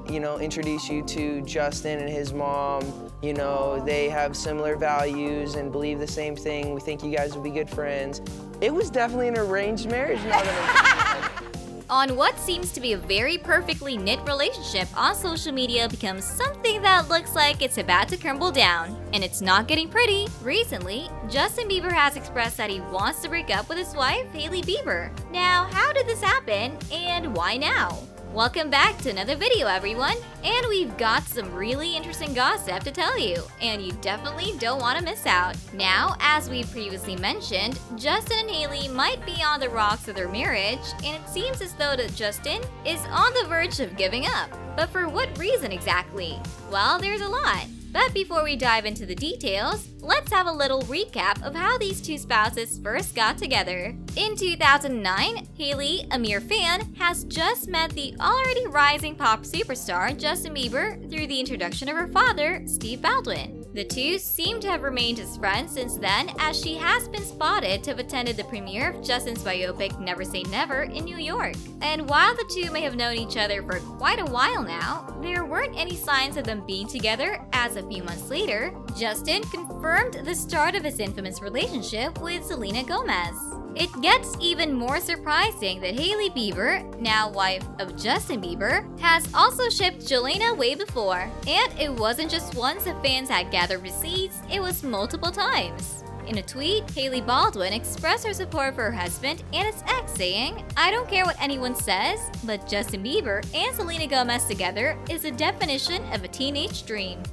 introduce you to Justin and his mom. They have similar values and believe the same thing. We think you guys would be good friends. It was definitely an arranged marriage now that I'm On what seems to be a very perfectly knit relationship on social media becomes something that looks like it's about to crumble down. And it's not getting pretty. Recently, Justin Bieber has expressed that he wants to break up with his wife, Hailey Bieber. Now, how did this happen and why now? Welcome back to another video, everyone, and we've got some really interesting gossip to tell you, and you definitely don't want to miss out. Now, as we previously mentioned, Justin and Hailey might be on the rocks of their marriage, and it seems as though that Justin is on the verge of giving up. But for what reason exactly? Well, there's a lot. But before we dive into the details, let's have a little recap of how these two spouses first got together. In 2009, Hailey, a mere fan, has just met the already rising pop superstar Justin Bieber through the introduction of her father, Steve Baldwin. The two seem to have remained as friends since then, as she has been spotted to have attended the premiere of Justin's biopic Never Say Never in New York. And while the two may have known each other for quite a while now, there weren't any signs of them being together, as a few months later, Justin confirmed the start of his infamous relationship with Selena Gomez. It gets even more surprising that Hailey Bieber, now wife of Justin Bieber, has also shipped Jelena way before. And it wasn't just once the fans had gathered receipts, it was multiple times. In a tweet, Hailey Baldwin expressed her support for her husband and his ex, saying, "I don't care what anyone says, but Justin Bieber and Selena Gomez together is the definition of a teenage dream.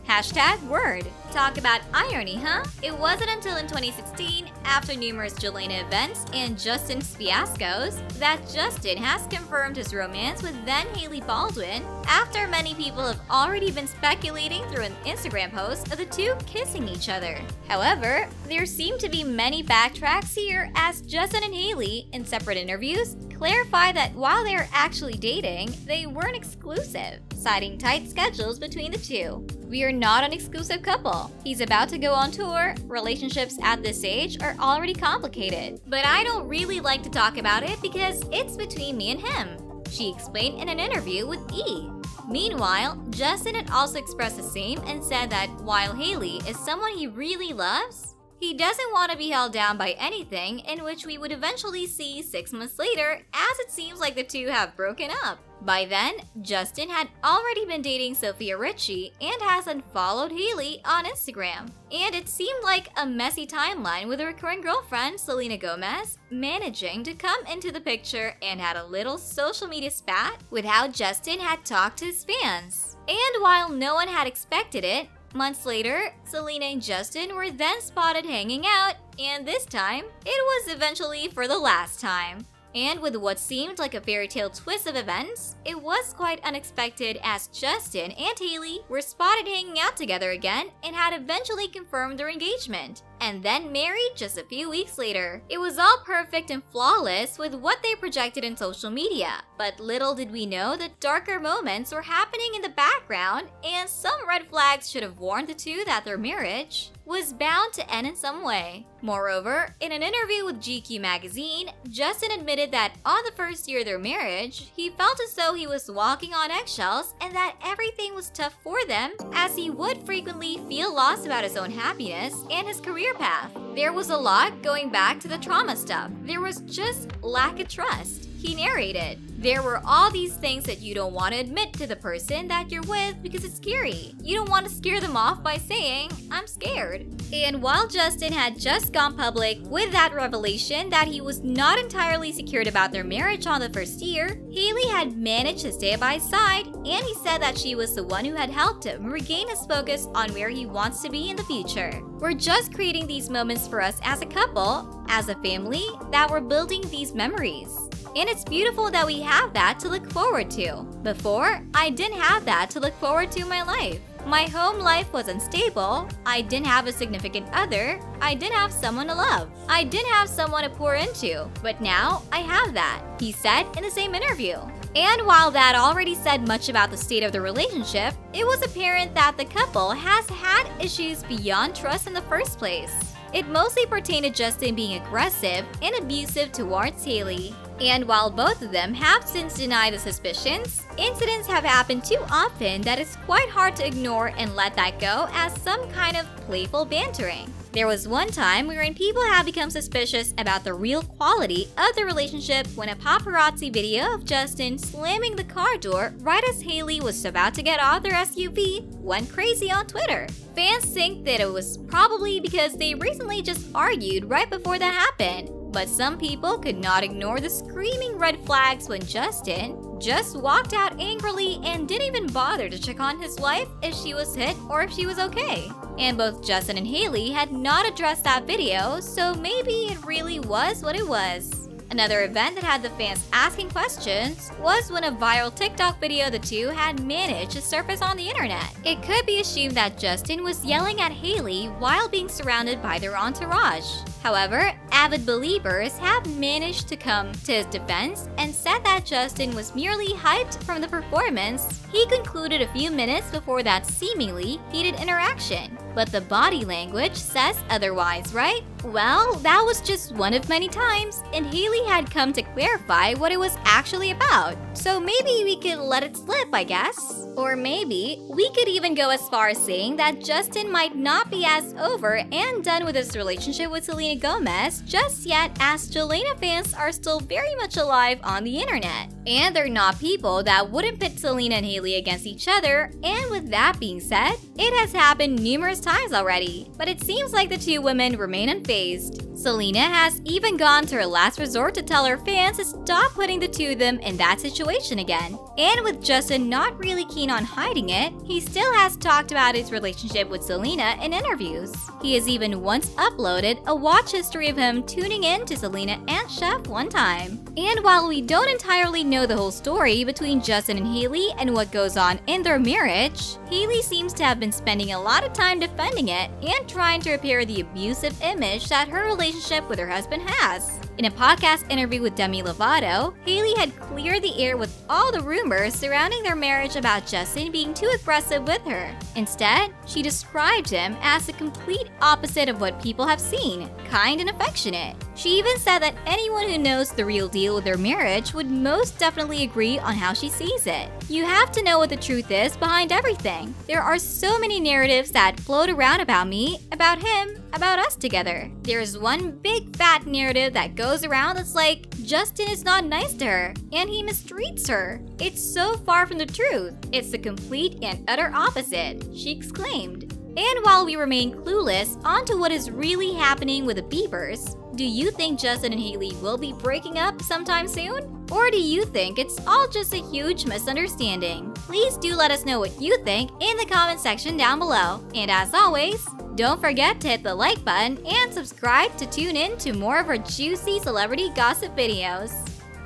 #word. Talk about irony, huh? It wasn't until in 2016, after numerous Jelena events and Justin's fiascos, that Justin has confirmed his romance with then Hailey Baldwin, after many people have already been speculating through an Instagram post of the two kissing each other. However, there seem to be many backtracks here, as Justin and Hailey, in separate interviews, clarify that while they are actually dating, they weren't exclusive, citing tight schedules between the two. "We are not an exclusive couple. He's about to go on tour. Relationships at this age are already complicated. But I don't really like to talk about it because it's between me and him," she explained in an interview with E! Meanwhile, Justin had also expressed the same and said that while Hailey is someone he really loves, he doesn't want to be held down by anything, in which we would eventually see 6 months later, as it seems like the two have broken up. By then, Justin had already been dating Sofia Richie and has unfollowed Hailey on Instagram. And it seemed like a messy timeline, with a recurring girlfriend, Selena Gomez, managing to come into the picture and had a little social media spat with how Justin had talked to his fans. And while no one had expected it, months later, Selena and Justin were then spotted hanging out, and this time, it was eventually for the last time. And with what seemed like a fairy tale twist of events, it was quite unexpected, as Justin and Hailey were spotted hanging out together again and had eventually confirmed their engagement, and then married just a few weeks later. It was all perfect and flawless with what they projected in social media, but little did we know that darker moments were happening in the background, and some red flags should have warned the two that their marriage was bound to end in some way. Moreover, in an interview with GQ magazine, Justin admitted that on the first year of their marriage, he felt as though he was walking on eggshells and that everything was tough for them, as he would frequently feel lost about his own happiness and his career path. There was a lot going back to the trauma stuff. There was just lack of trust. He narrated, "There were all these things that you don't want to admit to the person that you're with because it's scary. You don't want to scare them off by saying, 'I'm scared.'" And while Justin had just gone public with that revelation that he was not entirely secured about their marriage on the first year, Hailey had managed to stay by his side, and he said that she was the one who had helped him regain his focus on where he wants to be in the future. We're just creating these moments for us as a couple, as a family, that we're building these memories. And it's beautiful that we have that to look forward to. Before, I didn't have that to look forward to in my life. My home life was unstable, I didn't have a significant other, I didn't have someone to love, I didn't have someone to pour into, but now I have that, he said in the same interview. And while that already said much about the state of the relationship, it was apparent that the couple has had issues beyond trust in the first place. It mostly pertained to Justin being aggressive and abusive towards Hailey. And while both of them have since denied the suspicions, incidents have happened too often that it's quite hard to ignore and let that go as some kind of playful bantering. There was one time wherein people have become suspicious about the real quality of the relationship when a paparazzi video of Justin slamming the car door right as Hailey was about to get off their SUV went crazy on Twitter. Fans think that it was probably because they recently just argued right before that happened. But some people could not ignore the screaming red flags when Justin just walked out angrily and didn't even bother to check on his wife if she was hit or if she was okay. And both Justin and Hailey had not addressed that video, so maybe it really was what it was. Another event that had the fans asking questions was when a viral TikTok video of the two had managed to surface on the internet. It could be assumed that Justin was yelling at Hailey while being surrounded by their entourage. However, avid believers have managed to come to his defense and said that Justin was merely hyped from the performance he concluded a few minutes before that seemingly heated interaction. But the body language says otherwise, right? Well, that was just one of many times, and Hailey had come to clarify what it was actually about. So maybe we could let it slip, I guess. Or maybe we could even go as far as saying that Justin might not be as over and done with his relationship with Selena Gomez just yet, as Jelena fans are still very much alive on the internet. And they're not people that wouldn't pit Selena and Hailey against each other, and with that being said, it has happened numerous times already. But it seems like the two women remain unfazed. Selena has even gone to her last resort to tell her fans to stop putting the two of them in that situation again. And with Justin not really keen on hiding it, he still has talked about his relationship with Selena in interviews. He has even once uploaded a watch history of him tuning in to Selena and Chef one time. And while we don't entirely know the whole story between Justin and Hailey and what goes on in their marriage, Hailey seems to have been spending a lot of time defending it and trying to repair the abusive image that her relationship with her husband has. In a podcast interview with Demi Lovato, Hailey had cleared the air with all the rumors surrounding their marriage about Justin being too aggressive with her. Instead, she described him as the complete opposite of what people have seen, kind and affectionate. She even said that anyone who knows the real deal with their marriage would most definitely agree on how she sees it. You have to know what the truth is behind everything. There are so many narratives that float around about me, about him, about us together. There's one big fat narrative that goes around that's like, Justin is not nice to her, and he mistreats her. It's so far from the truth. It's the complete and utter opposite, she exclaimed. And while we remain clueless onto what is really happening with the Biebers, do you think Justin and Hailey will be breaking up sometime soon? Or do you think it's all just a huge misunderstanding? Please do let us know what you think in the comment section down below. And as always, don't forget to hit the like button and subscribe to tune in to more of our juicy celebrity gossip videos.